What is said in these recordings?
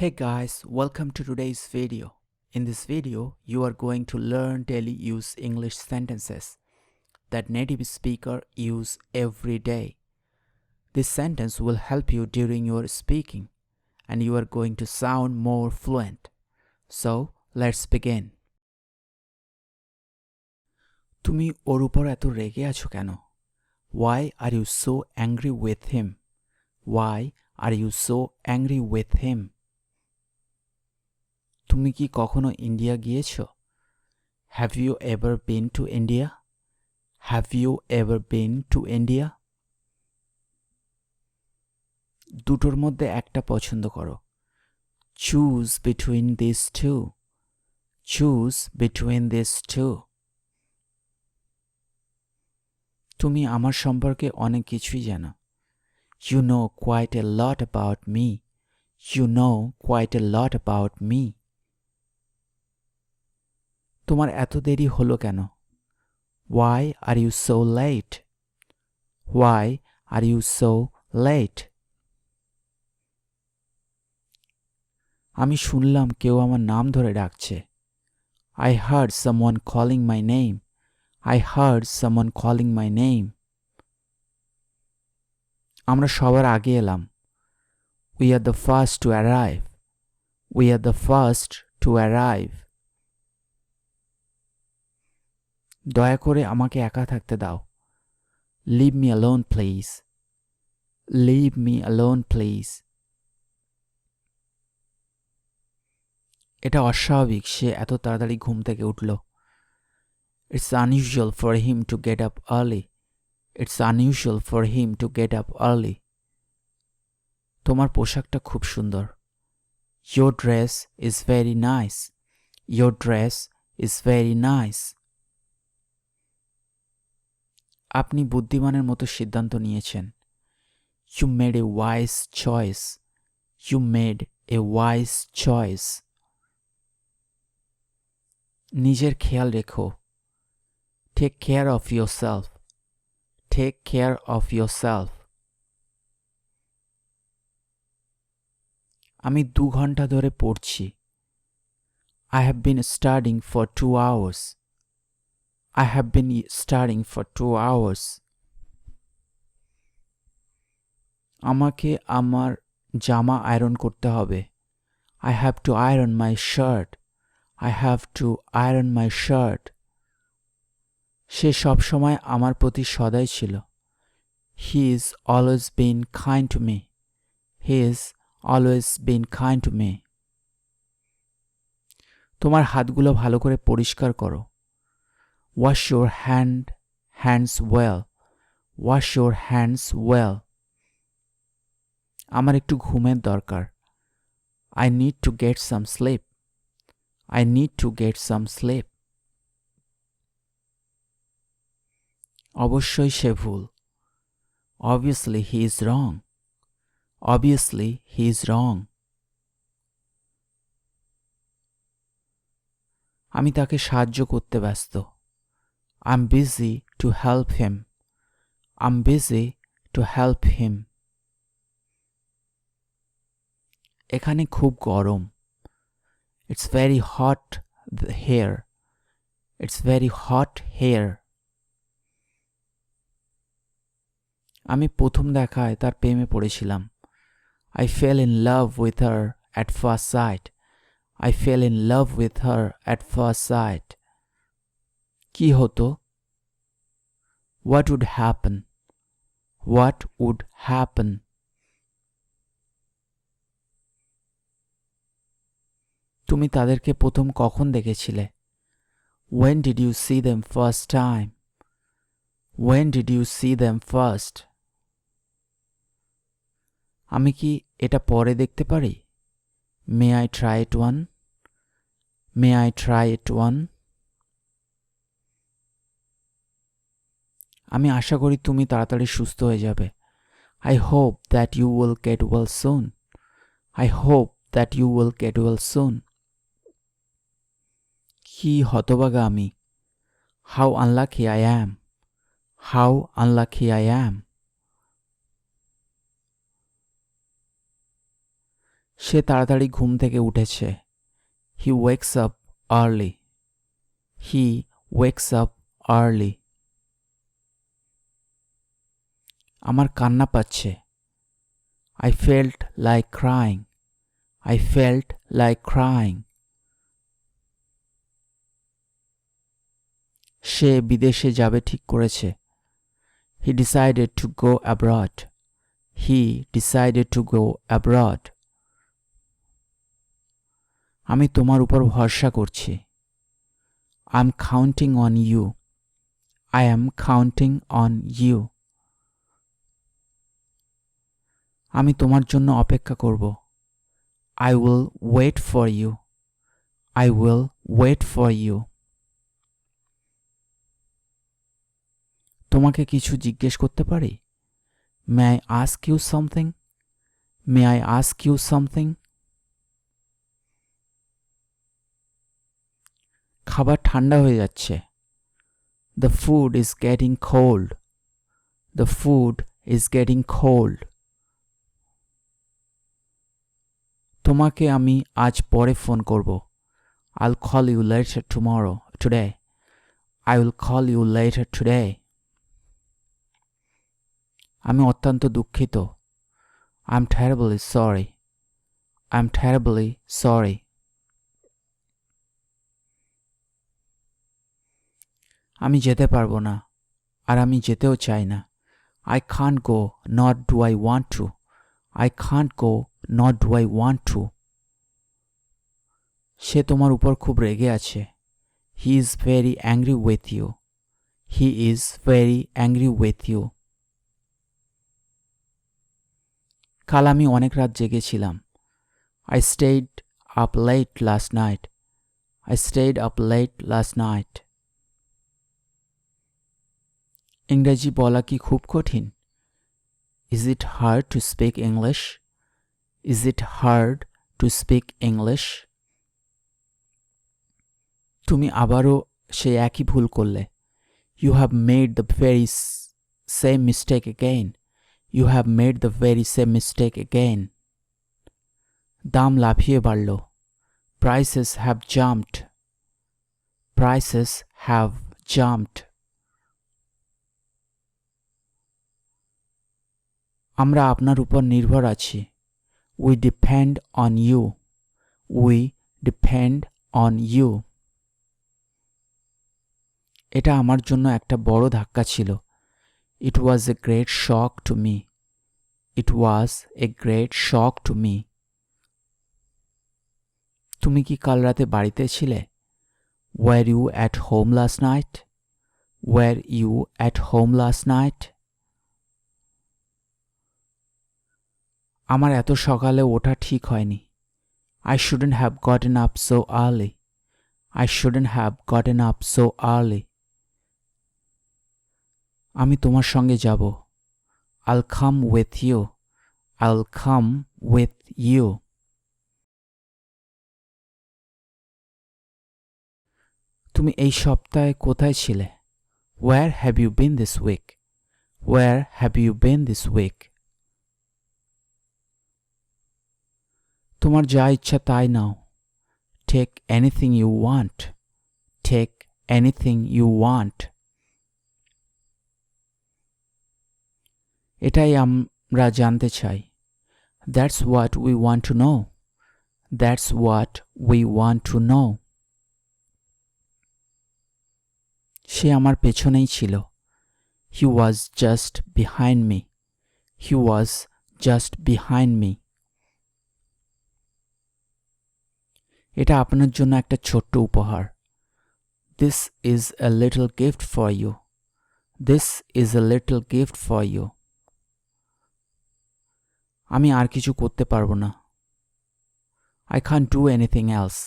Hey guys, welcome to today's video. In this video, you are going to learn daily use English sentences that native speaker use every day. This sentence will help you during your speaking and you are going to sound more fluent. So, let's begin. তুমি ওর উপর এত রেগে আছো কেন? Why are you so angry with him? Why are you so angry with him? তুমি কি কখনো India গিয়েছো? Have you ever been to India? Have you ever been to India? দুটোর মধ্যে একটা পছন্দ করো। Choose between these two. Choose between these two. তুমি আমার সম্পর্কে অনেক কিছুই জানো। You know quite a lot about me. You know quite a lot about me. তোমার এত দেরি হলো কেন? Why are you so late? Why are you so late? আমি শুনলাম কেউ আমার নাম ধরে ডাকছে। I heard someone calling my name. I heard someone calling my name. আমরা সবার আগে এলাম। We are the first to arrive. We are the first to arrive. দয়া করে আমাকে একা থাকতে দাও। Leave me alone, please. Leave me alone, please. এটা অস্বাভাবিক সে এত তাড়াতাড়ি ঘুম থেকে উঠল। It's unusual for him to get up early. It's unusual for him to get up early. তোমার পোশাকটা খুব সুন্দর। Your dress is very nice. Your dress is very nice. আপনি বুদ্ধিমানের মতো সিদ্ধান্ত নিয়েছেন। You made a wise choice. You made a wise choice. নিজের খেয়াল রেখো। Take care of yourself. Take care of yourself. আমি 2 ঘন্টা ধরে পড়ছি। I have been studying for 2 hours. I have been studying for 2 hours. আমাকে আমার জামা আয়রন করতে হবে। I have to iron my shirt. I have to iron my shirt. সে সবসময় আমার প্রতি সদয় ছিল। He is always been kind to me. He is always been kind to me. তোমার হাতগুলো ভালো করে পরিষ্কার করো। Wash your hands well. Wash your hands well. আমার একটু ঘুমের দরকার। I need to get some sleep. I need to get some sleep. অবশ্যই সে ভুল। Obviously he is wrong. Obviously he is wrong. আমি তাকে সাহায্য করতে ব্যস্ত। I'm busy to help him. I'm busy to help him. এখানে খুব গরম। It's very hot here. It's very hot here. আমি প্রথম দেখায় তার প্রেমে পড়েছিলাম। I fell in love with her at first sight. I fell in love with her at first sight. কি হতো? What would happen? What would happen? তুমি তাদেরকে প্রথম কখন দেখেছিলে? When did you see them first time? When did you see them first? আমি কি এটা পরে দেখতে পারি? May I try it one? May I try it one? আমি আশা করি তুমি তাড়াতাড়ি সুস্থ হয়ে যাবে। I hope that you will get well soon. I hope that you will get well soon. কি হতভাগা আমি। How unlucky I am. How unlucky I am. সে তাড়াতাড়ি ঘুম থেকে উঠেছে। He wakes up early. He wakes up early. আমার কান্না পাচ্ছে। I felt like crying. I felt like crying. সে বিদেশে যাবে ঠিক করেছে। He decided to go abroad. He decided to go abroad. আমি তোমার উপর ভরসা করছি। I'm counting on you. I am counting on you. আমি তোমার জন্য অপেক্ষা করব। I will wait for you. I will wait for you. তোমাকে কিছু জিজ্ঞেস করতে পারি? May I ask you something? May I ask you something? খাবার ঠান্ডা হয়ে যাচ্ছে। The food is getting cold. The food is getting cold. তোমাকে আমি আজ পরে ফোন করব। I'll call you later today. I will call you later today. আমি অত্যন্ত দুঃখিত। I'm terribly sorry. I'm terribly sorry. আমি যেতে পারবো না, আর আমি যেতেও চাই না। I can't go, nor do I want to. I can't go, nor do I want to. সে তোমার উপর খুব রেগে আছে। He is very angry with you. He is very angry with you. কাল আমি অনেক রাত জেগেছিলাম। I stayed up late last night. I stayed up late last night. ইংরেজি বলা কি খুব কঠিন? Is it hard to speak English? Is it hard to speak English? তুমি আবারও সেই একই ভুল করলে। You have made the very same mistake again. You have made the very same mistake again. দাম লাফিয়ে বাড়ল। Prices have jumped. Prices have jumped. আমরা আপনার উপর নির্ভর আছি। We depend on you. We depend on you. এটা আমার জন্য একটা বড় ধাক্কা ছিল। It was a great shock to me. It was a great shock to me. তুমি কি কাল রাতে বাড়িতে ছিলে? Were you at home last night? Were you at home last night? আমার এত সকালে ওঠা ঠিক হয়নি। I shouldn't have gotten up so early. I shouldn't have gotten up so early. আমি তোমার সঙ্গে যাব। I'll come with you. I'll come with you. তুমি এই সপ্তাহে কোথায় ছিলে? Where have you been this week? Where have you been this week? তোমার যা ইচ্ছা তাই নাও। Take anything you want. Take anything you want. এটাই আমরা জানতে চাই। That's what we want to know. That's what we want to know. সে আমার পেছনেই ছিল। He was just behind me. He was just behind me. এটা আপনার জন্য একটা ছোট্ট উপহার। This is a little gift for you. This is a little gift for you. আমি আর কিছু করতে পারবো না। I can't do anything else.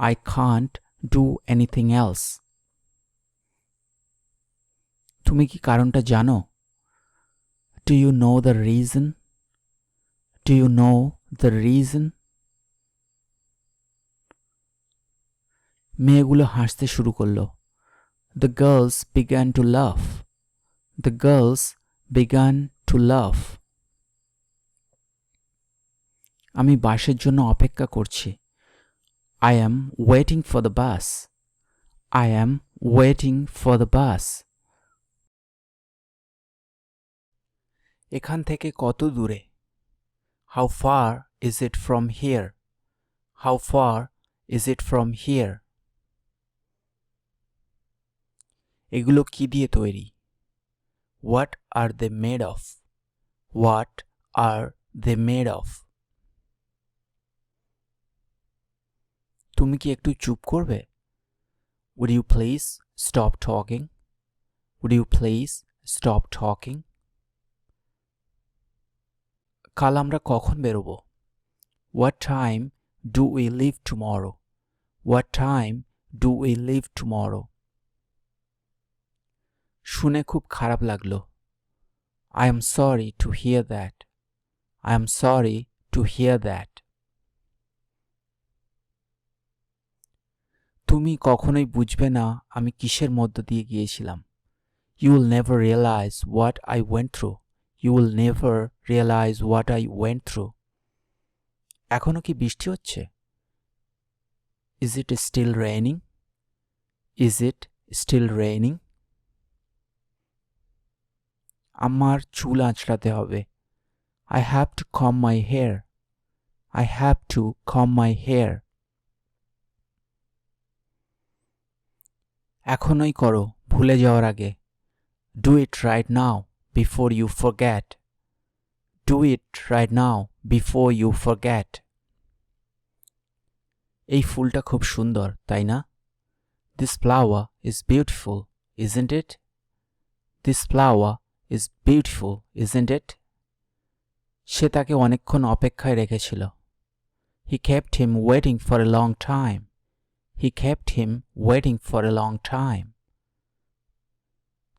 I can't do anything else. তুমি কি কারণটা জানো? Do you know the reason? Do you know the reason? মেয়েগুলো হাসতে শুরু করলো। The girls began to laugh. The girls began to laugh. আমি বাসের জন্য অপেক্ষা করছি। I am waiting for the bus. I am waiting for the bus. এখান থেকে কত দূরে? How far is it from here? How far is it from here? এগুলো কি দিয়ে তৈরি? What are they made of? What are they made of? তুমি কি একটু চুপ করবে? Would you please stop talking? Would you please stop talking? কাল আমরা কখন বেরোবো? What time do we leave tomorrow? What time do we leave tomorrow? শুনে খুব খারাপ লাগলো। I am sorry to hear that. I am sorry to hear that. তুমি কখনোই বুঝবে না আমি কিসের মধ্য দিয়ে গিয়েছিলাম। You will never realize what I went through. You will never realize what I went through. এখনো কি বৃষ্টি হচ্ছে? Is it still raining? Is it still raining? আমার চুল আঁচড়াতে হবে। I have to comb my hair. I have to comb my hair. এখনই করো ভুলে যাওয়ার আগে। Do it right now before you forget. Do it right now before you forget. এই ফুলটা খুব সুন্দর, তাই না? This flower is beautiful, isn't it? This flower is beautiful, isn't it? সে তাকে অনেকক্ষণ অপেক্ষায় রেখেছিল। He kept him waiting for a long time. He kept him waiting for a long time.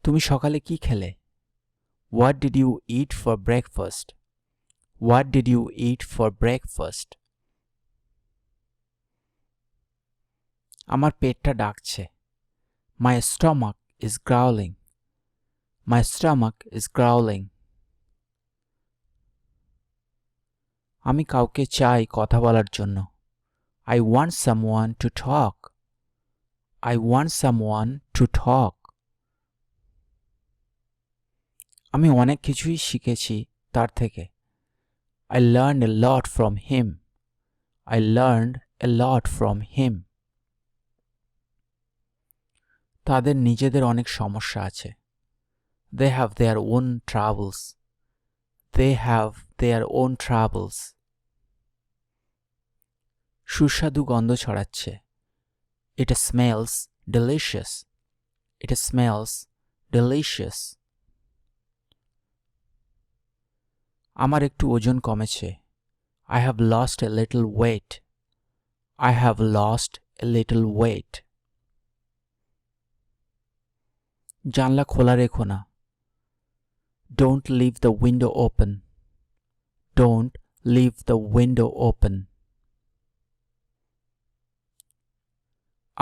তুমি সকালে কি খেলে? What did you eat for breakfast? What did you eat for breakfast? আমার পেটটা ডাকছে। My stomach is growling. My stomach is growling. আমি কাউকে চাই কথা বলার জন্য। I want someone to talk. I want someone to talk. আমি অনেক কিছুই শিখেছি তার থেকে। I learned a lot from him. I learned a lot from him. তাদের নিজেদের অনেক সমস্যা আছে। They have their own troubles. They have their own troubles. সুস্বাদু গন্ধ ছড়াচ্ছে। It smells delicious. It smells delicious. আমার একটু ওজন কমেছে। I have lost a little weight. I have lost a little weight. জানলা খোলা রেখো না। Don't leave the window open. Don't leave the window open.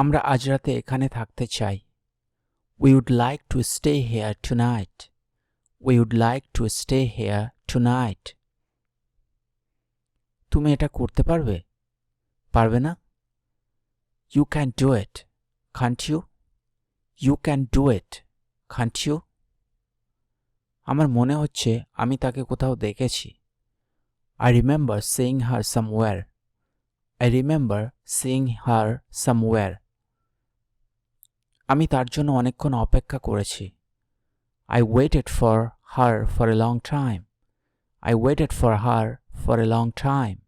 আমরা আজ রাতে এখানে থাকতে চাই। We would like to stay here tonight. We would like to stay here tonight. তুমি এটা করতে পারবে? পারবে না? You can do it, can't you? You can do it, can't you? আমার মনে হচ্ছে আমি তাকে কোথাও দেখেছি। I remember seeing her somewhere. I remember seeing her somewhere. আমি তার জন্য অনেকক্ষণ অপেক্ষা করেছি। I waited for her for a long time. I waited for her for a long time.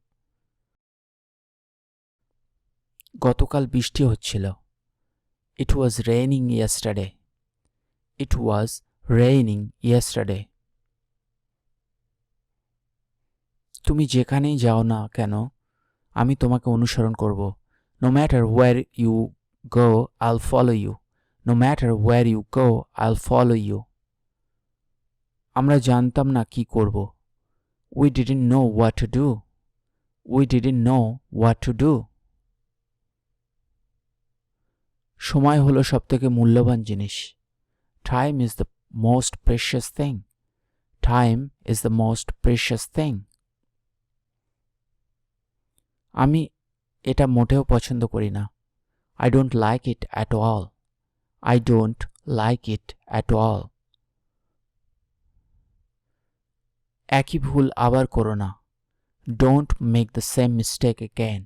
গতকাল বৃষ্টি হচ্ছিল। It was raining yesterday. It was raining yesterday. তুমি যেখানেই যাও না কেন আমি তোমাকে অনুসরণ করব। No matter where you go, I'll follow you. No matter where you go, I'll follow you. আমরা জানতাম না কি করব। We didn't know what to do. We didn't know what to do. সময় হলো সবথেকে মূল্যবান জিনিস। Time is the most precious thing. Time is the most precious thing. আমি এটা মোটেও পছন্দ করি না। I don't like it at all. I don't like it at all. একই ভুল আবার করো না। Don't make the same mistake again.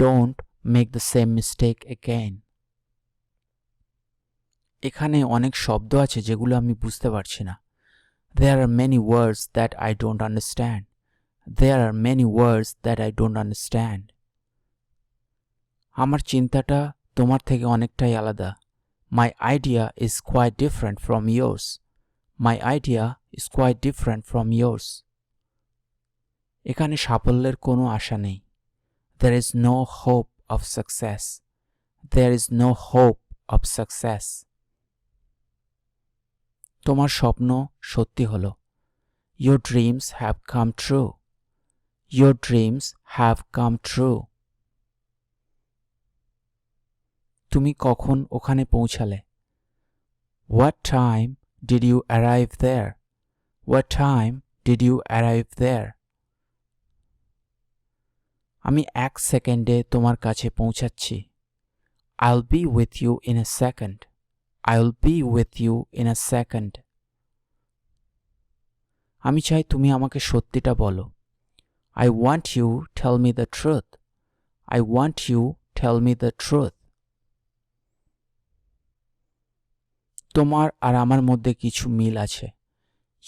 Don't make the same mistake again. এখানে অনেক শব্দ আছে যেগুলো আমি বুঝতে পারছি না। There are many words that I don't understand. There are many words that I don't understand. আমার চিন্তাটা তোমার থেকে অনেকটাই আলাদা। My idea is quite different from yours. My idea is quite different from yours. এখানে সাফল্যের কোনো আশা নেই। There is no hope of success. There is no hope of success. তোমার স্বপ্ন সত্যি হলো। Your dreams have come true. Your dreams have come true. তুমি কখন ওখানে পৌঁছালে? What time did you arrive there? What time did you arrive there? আমি 1 সেকেন্ডে তোমার কাছে পৌঁছাচ্ছি। I'll be with you in a second. I'll be with you in a second. আমি চাই তুমি আমাকে সত্যিটা বলো। I want you tell me the truth. I want you tell me the truth. তোমার আর আমার মধ্যে কিছু মিল আছে।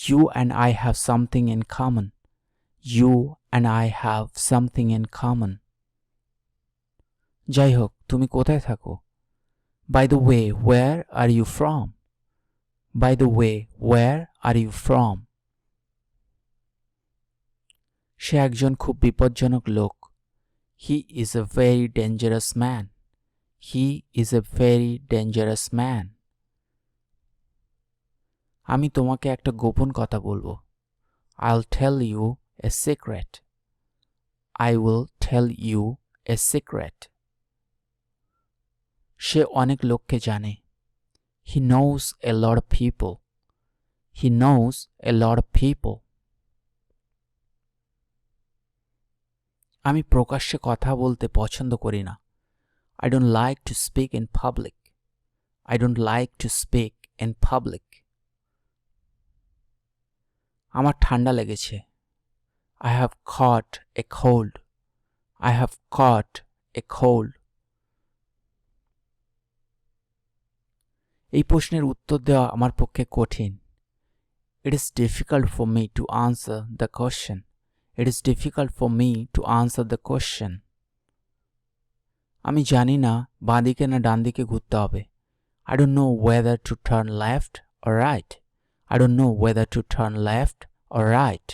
You and I have something in common. You and I have something in common. যাই হোক, তুমি কোথায় থাকো? By the way, where are you from? By the way, where are you from? সে একজন খুব বিপজ্জনক লোক। He is a very dangerous man. He is a very dangerous man. আমি তোমাকে একটা গোপন কথা বলবো। I'll tell you a secret. I will tell you a secret. সে অনেক লোককে জানে। He knows a lot of people. He knows a lot of people. আমি প্রকাশ্যে কথা বলতে পছন্দ করি না। I don't like to speak in public. I don't like to speak in public. আমার ঠান্ডা লেগেছে। I have caught a cold. I have caught a cold. এই প্রশ্নের উত্তর দেওয়া আমার পক্ষে কঠিন। It is difficult for me to answer the question. It is difficult for me to answer the question. আমি জানি না বাঁ দিকে না ডান দিকে ঘুরতে হবে। I don't know whether to turn left or right. I don't know whether to turn left or right.